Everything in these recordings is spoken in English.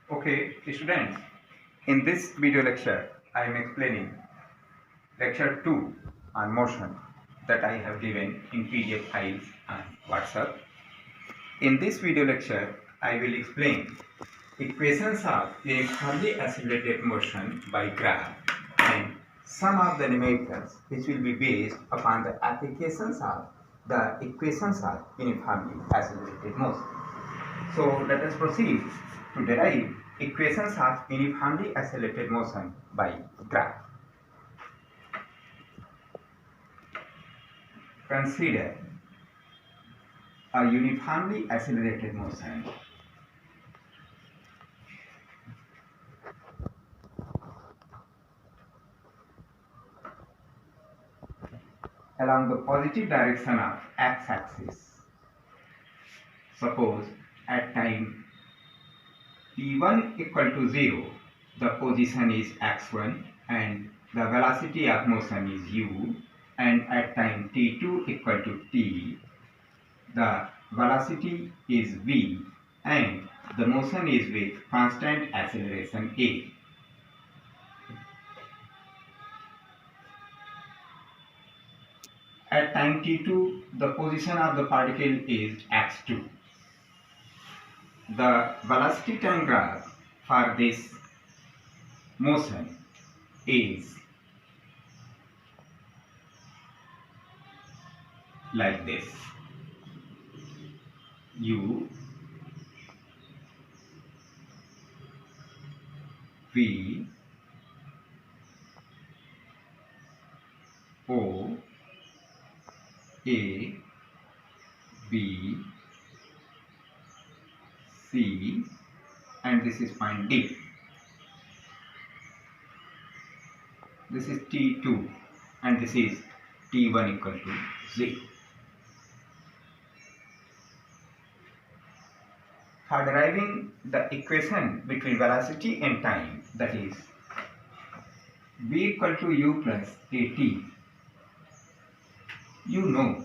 Okay, students, in this video lecture, I am explaining lecture 2 on motion that I have given in PDF files on WhatsApp. In this video lecture, I will explain equations of uniformly accelerated motion by graph and some of the numericals which will be based upon the applications of the equations of uniformly accelerated motion. So let us proceed to derive equations of uniformly accelerated motion by graph. Consider a uniformly accelerated motion along the positive direction of x-axis. Suppose at time t1 equal to 0, the position is x1 and the velocity of motion is u, and at time t2 equal to t, the velocity is v and the motion is with constant acceleration a. At time t2, the position of the particle is x2. The velocity time graph for this motion is like this: u, v, o, a, b, c, and this is point D. This is T2 and this is T1 equal to 0. For deriving the equation between velocity and time, that is v equal to u plus at, you know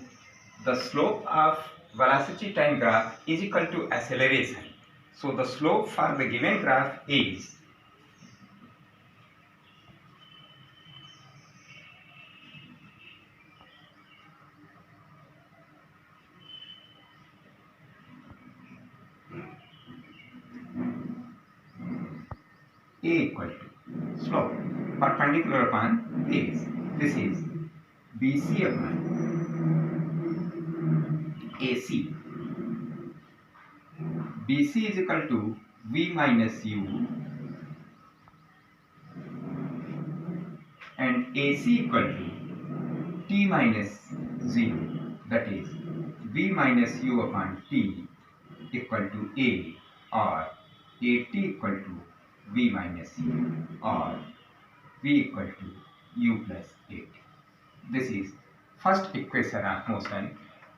the slope of velocity time graph is equal to acceleration. So the slope for the given graph is a equal to slope perpendicular upon base. This is BC upon AC. BC is equal to V minus U and AC equal to T minus 0, that is V minus U upon T equal to A, or AT equal to V minus U, or V equal to U plus AT. This is first equation of motion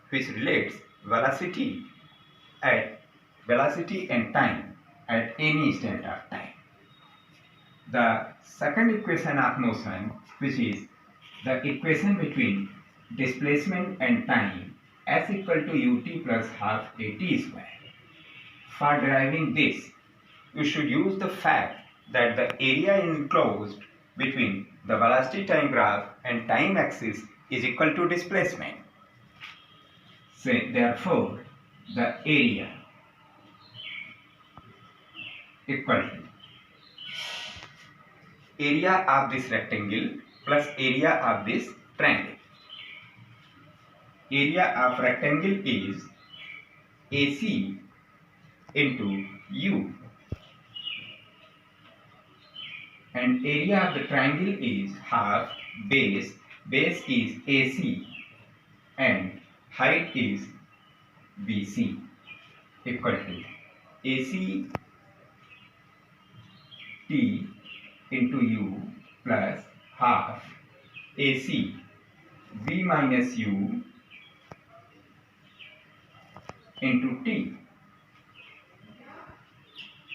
which relates velocity and time at any instant of time. The second equation of motion, which is the equation between displacement and time, s equal to ut plus half at square. For deriving this, you should use the fact that the area enclosed between the velocity time graph and time axis is equal to displacement. So therefore, the area equal to area of this rectangle plus area of this triangle. Area of rectangle is AC into U and area of the triangle is half base. Base is AC and height is BC equal to AC T into U plus half AC V minus U into T.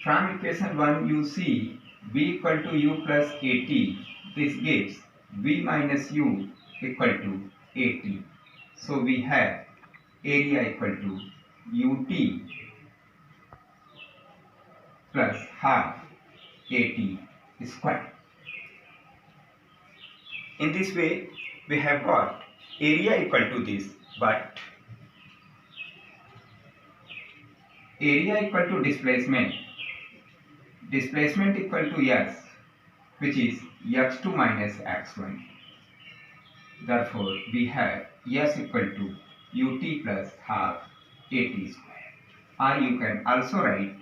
From equation 1 you see V equal to U plus AT. This gives V minus U equal to AT. So we have area equal to UT plus half AT square. In this way, we have got area equal to this, but area equal to displacement equal to S, which is x2 minus x1. Therefore, we have S equal to ut plus half at square. Or you can also write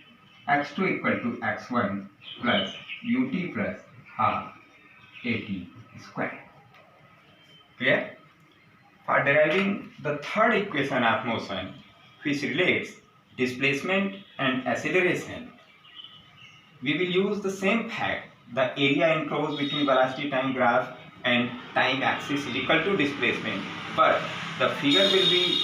x2 equal to x1 plus ut plus half at square. Clear? For deriving the third equation of motion, which relates displacement and acceleration, we will use the same fact, the area enclosed between velocity time graph and time axis is equal to displacement, but the figure will be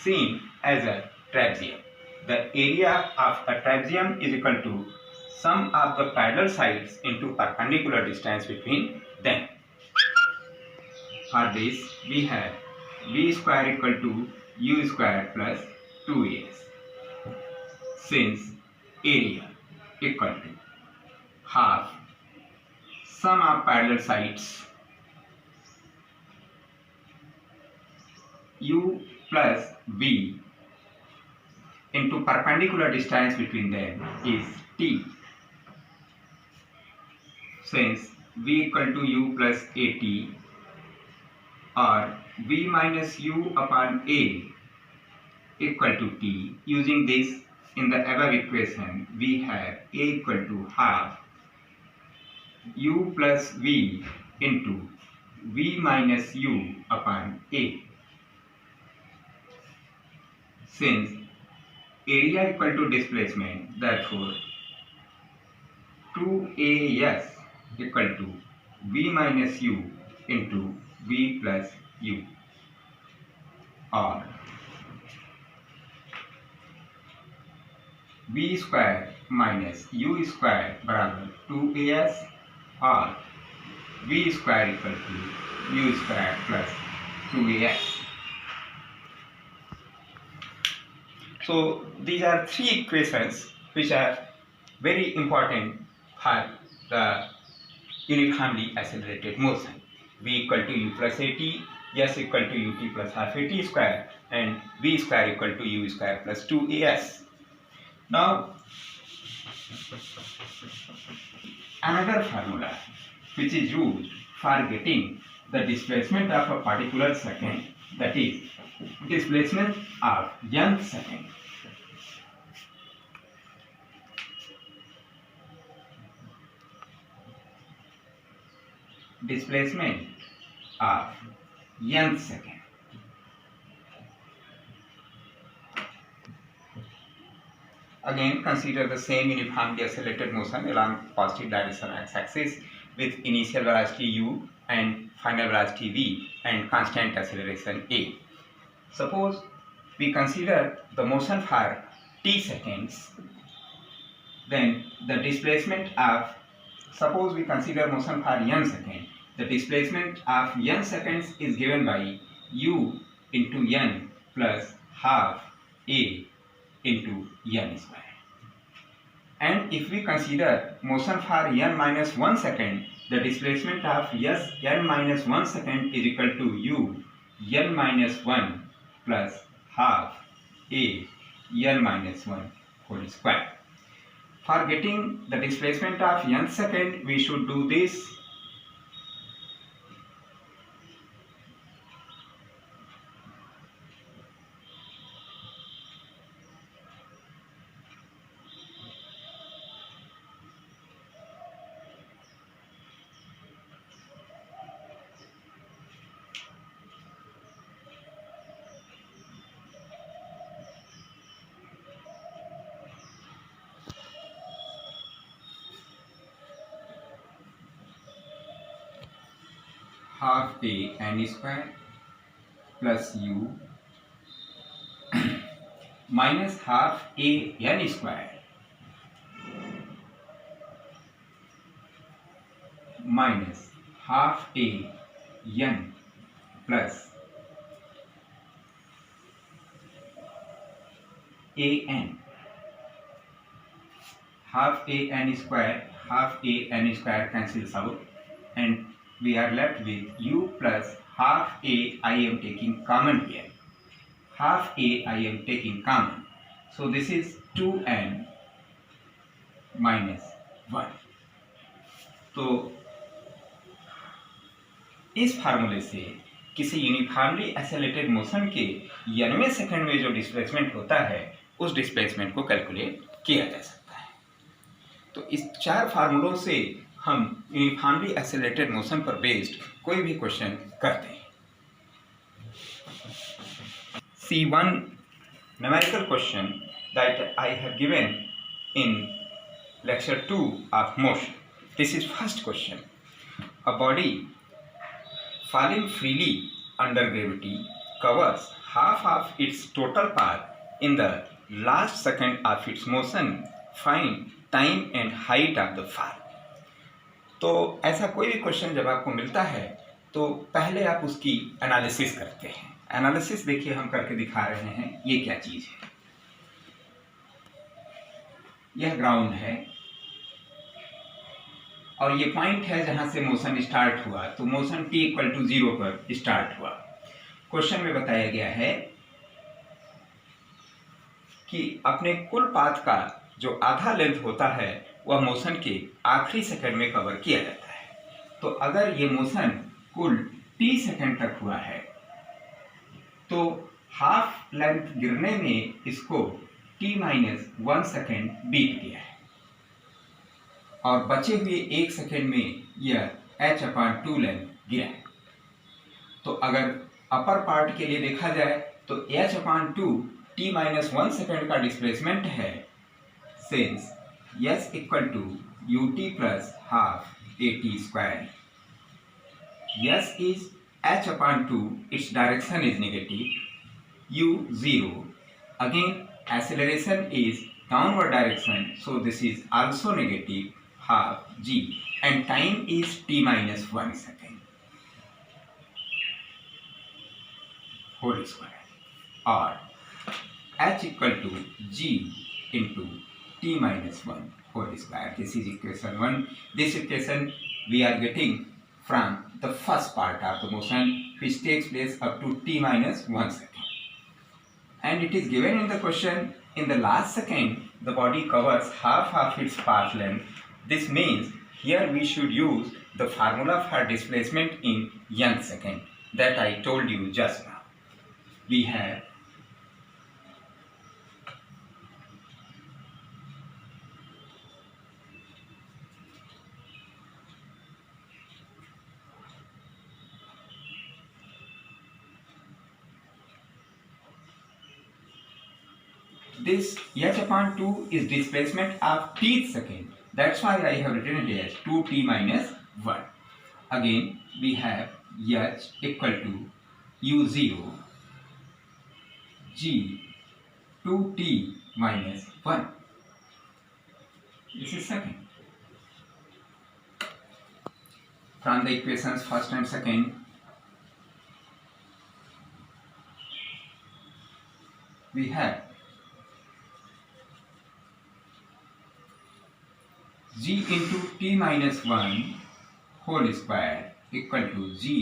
seen as a trapezium. The area of a trapezium is equal to sum of the parallel sides into perpendicular distance between them. For this, we have v square equal to u square plus 2as. Since area equal to half sum of parallel sides u plus v into perpendicular distance between them is t. Since v equal to u plus at or v minus u upon a equal to t, using this in the above equation, we have a equal to half u plus v into v minus u upon a. Since area equal to displacement, therefore 2as equal to v minus u into v plus u, or v square minus u square बराबर 2as or v square equal to u square plus 2as. So these are three equations which are very important for the uniformly accelerated motion. V equal to u plus at, s equal to ut plus half at square, and v square equal to u square plus 2as. Now, another formula which is used for getting the displacement of a particular second, that is displacement of nth second. Displacement of nth second. Again, consider the same uniformly accelerated motion along positive direction x-axis with initial velocity u and final velocity v and constant acceleration a. Suppose we consider the motion for t seconds, then the displacement of, suppose we consider motion for n second, the displacement of n seconds is given by u into n plus half a into n square. And if we consider motion for n minus 1 second, the displacement of n minus 1 second is equal to u n minus 1 plus half a n minus 1 whole square. For getting the displacement of n second, we should do this. Half a n square plus u minus half a n square minus half a n plus a n. half a n square cancels out, and we are left with u plus half a. I am taking common here. Half a I am taking common. So this is 2n minus 1. तो इस फार्मूले से किसी uniformly accelerated motion के 90वें second में जो displacement होता है उस डिस्प्लेसमेंट को कैलकुलेट किया जा सकता है। तो इस 4 फार्मूलों से हम यूनिफॉर्मली एक्सेलरेटेड मोशन पर बेस्ड कोई भी क्वेश्चन करते हैं। See one numerical question that I have given in lecture 2 of motion. This is first question. A body falling freely under gravity covers half of its total path in the last second of its motion. Find time and height of the fall. तो ऐसा कोई भी question जब आपको मिलता है तो पहले आप उसकी एनालिसिस करते हैं। एनालिसिस देखिए हम करके दिखा रहे हैं। ये क्या चीज है? यह ग्राउंड है और ये पॉइंट है जहां से मोशन स्टार्ट हुआ। तो मोशन t इक्वल टू 0 पर स्टार्ट हुआ। क्वेश्चन में बताया गया है कि अपने कुल पाथ का जो आधा लेंथ होता है वह मोशन के आखिरी सेकंड में कवर किया जाता है। तो अगर ये मोशन कुल t सेकंड तक हुआ है तो हाफ लेंथ गिरने में इसको t-1 सेकेंड बीत गया है और बचे हुए 1 सेकेंड में यह h/2 लेंथ गिरा है। तो अगर अपर पार्ट के लिए देखा जाए तो h/2 t-1 सेकेंड का डिस्प्लेसमेंट है, since s equal to ut plus half at square. s is h/2, its direction is negative, u 0. Again acceleration is downward direction, so this is also negative half g, and time is t-1 second whole square, or h equal to g into t-1 whole square. This is equation 1. This equation we are getting from the first part of the motion which takes place up to t-1 second, and it is given in the question in the last second the body covers half of its path length. This means here we should use the formula for displacement in nth second that I told you just now. We have this h/2 is displacement of tth second. That's why I have written it as 2t-1. Again we have h equal to u0 g 2t-1. This is second. From the equations first and second, we have g into t-1 whole square equal to g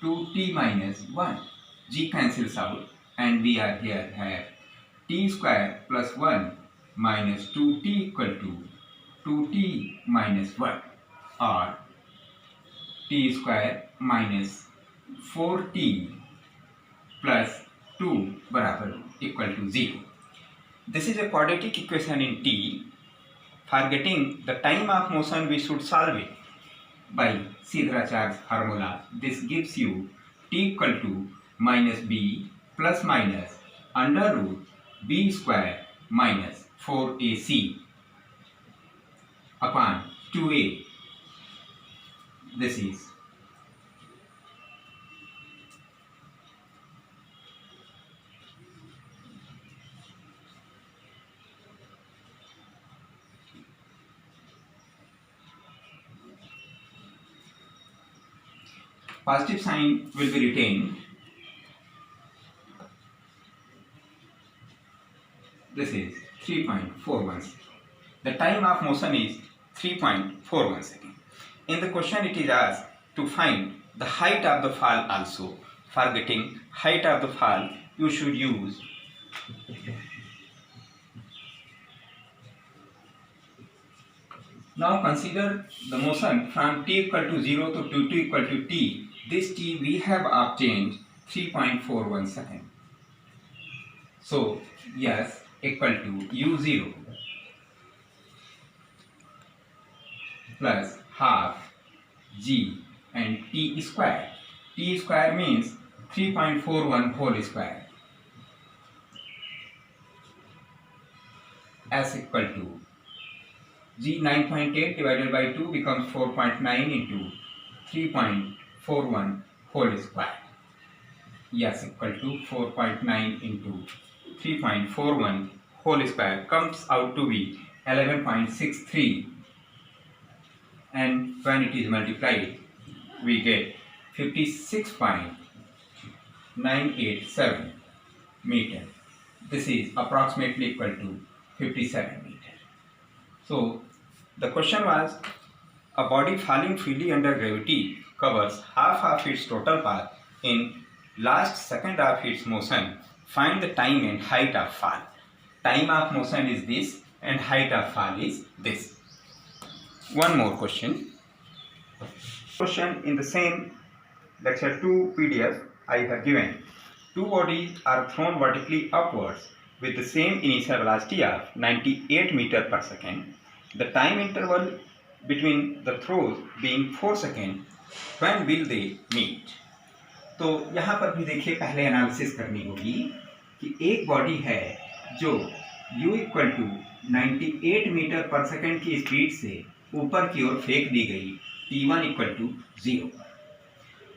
2t-1. G cancels out and we are here have t square plus 1 minus 2t equal to 2t-1, or t square minus 4t plus 2 बराबर equal to 0. This is a quadratic equation in t. For getting the time of motion we should solve it by Sidrachar's formula. This gives you t equal to minus b plus minus under root b square minus 4ac upon 2a. This is positive sign will be retained. This is 3.416. The time of motion is 3.41 seconds. In the question it is asked to find the height of the fall also. For getting height of the fall, you should use now consider the motion from t equal to 0 to t equal to t. This t we have obtained 3.41 seconds. So yes equal to u0 plus half g and t square. T square means 3.41 whole square as equal to g 9.8 divided by 2 becomes 4.9 into 3.41 whole square. Yes equal to 4.9 into 3.41 whole square comes out to be 11.63, and when it is multiplied we get 56.987 meter. This is approximately equal to 57 meter. So the question was, a body falling freely under gravity covers half of its total path in last second of its motion. Find the time and height of fall. Time of motion is this and height of fall is this. One more question. Question in the same lecture 2 PDF I have given. Two bodies are thrown vertically upwards with the same initial velocity of 98 meter per second. The time interval between the throws being 4 seconds. When will they meet? तो यहाँ पर भी देखिए पहले analysis करनी होगी कि एक बॉडी है जो u इक्वल टू 98 मीटर पर सेकेंड की स्पीड से ऊपर की ओर फेंक दी गई t1 इक्वल टू 0,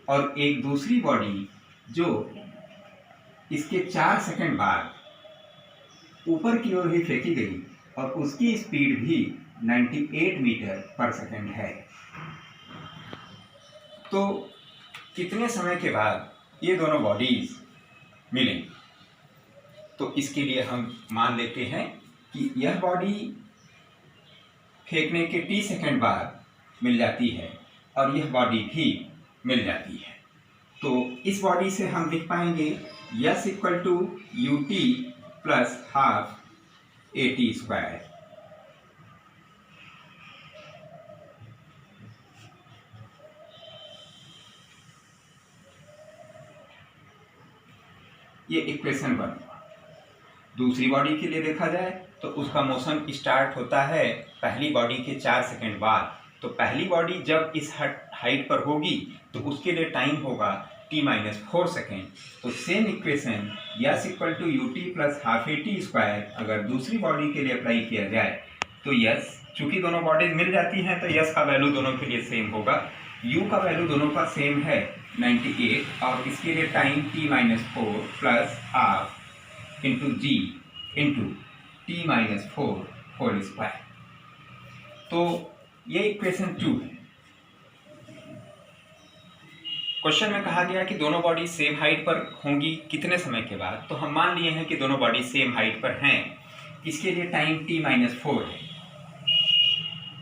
और एक दूसरी बॉडी जो इसके 4 सेकेंड बाद ऊपर की ओर ही फेंकी गई और उसकी स्पीड भी 98 मीटर पर सेकेंड है। तो कितने समय के बाद ये दोनों बॉडीज मिलेंगी? तो इसके लिए हम मान लेते हैं कि यह बॉडी फेंकने के t सेकेंड बाद मिल जाती है और यह बॉडी भी मिल जाती है। तो इस बॉडी से हम लिख पाएंगे s equal to u t plus half a t square. ये इक्वेशन 1। दूसरी बॉडी के लिए देखा जाए तो उसका मोशन स्टार्ट होता है पहली बॉडी के 4 सेकेंड बाद। तो पहली बॉडी जब इस हाइट पर होगी तो उसके लिए टाइम होगा t-4 सेकेंड। तो same equation s equal to u t plus half a t square अगर दूसरी बॉडी के लिए अप्लाई किया जाए तो यस, चूंकि दोनों बॉडीज मिल जाती हैं तो यस का वैल्यू दोनों के लिए सेम होगा। यू का वैल्यू दोनों का सेम है 98 और इसके लिए time t-4 plus half into G into t-4 whole square. तो ये इक्वेशन 2 है। क्वेश्चन में कहा गया कि दोनों बॉडी सेम हाइट पर होंगी कितने समय के बाद। तो हम मान लिए हैं कि दोनों बॉडी सेम हाइट पर हैं। इसके लिए टाइम t-4 है।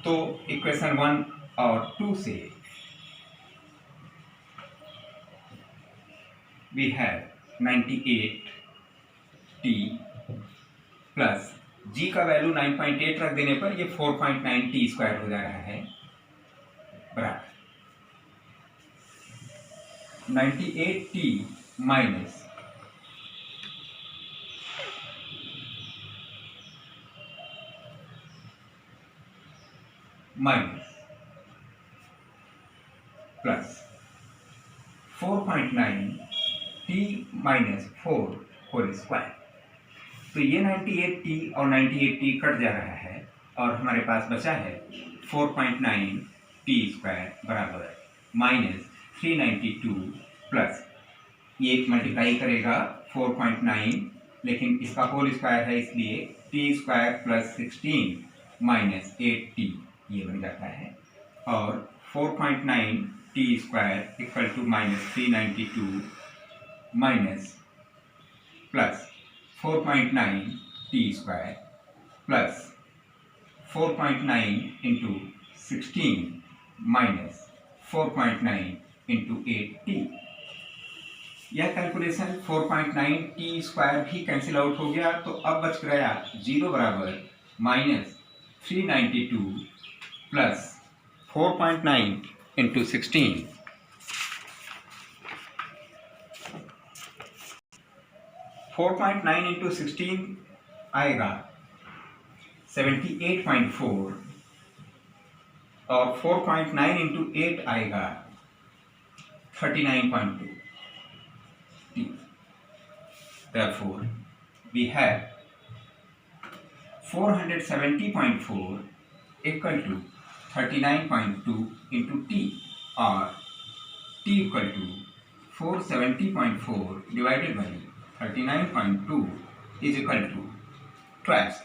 तो इक्वेशन 1 और 2 से we have 98t plus g का वैल्यू 9.8 रख देने पर ये 4.9 t स्क्वायर हो जा रहा है बराबर 98t minus plus 4.9t-4 whole square. तो ये 98t और 98t कट जा रहा है और हमारे पास बचा है 4.9t स्क्वायर बराबर -392 प्लस ये मल्टीप्लाई करेगा 4.9 लेकिन इसका होल स्क्वायर है इसलिए t square plus 16 minus 8t ये बन जाता है और 4.9t square equal to -392 minus plus 4.9t square plus 4.9 into 16 minus 4.9 into 8t। यह कैलकुलेशन 4.9 टी स्क्वायर भी कैंसिल आउट हो गया, तो अब बच गया 0 बराबर -392 प्लस 4.9 इंटू 16। 4.9 इंटू 16 आएगा 78.4 और 4.9 इंटू 8 आएगा 39.2। Therefore, we have 470.4 equal to 39.2 into t, or t equal to 470.4 divided by 39.2 is equal to 12.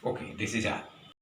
Okay, this is all.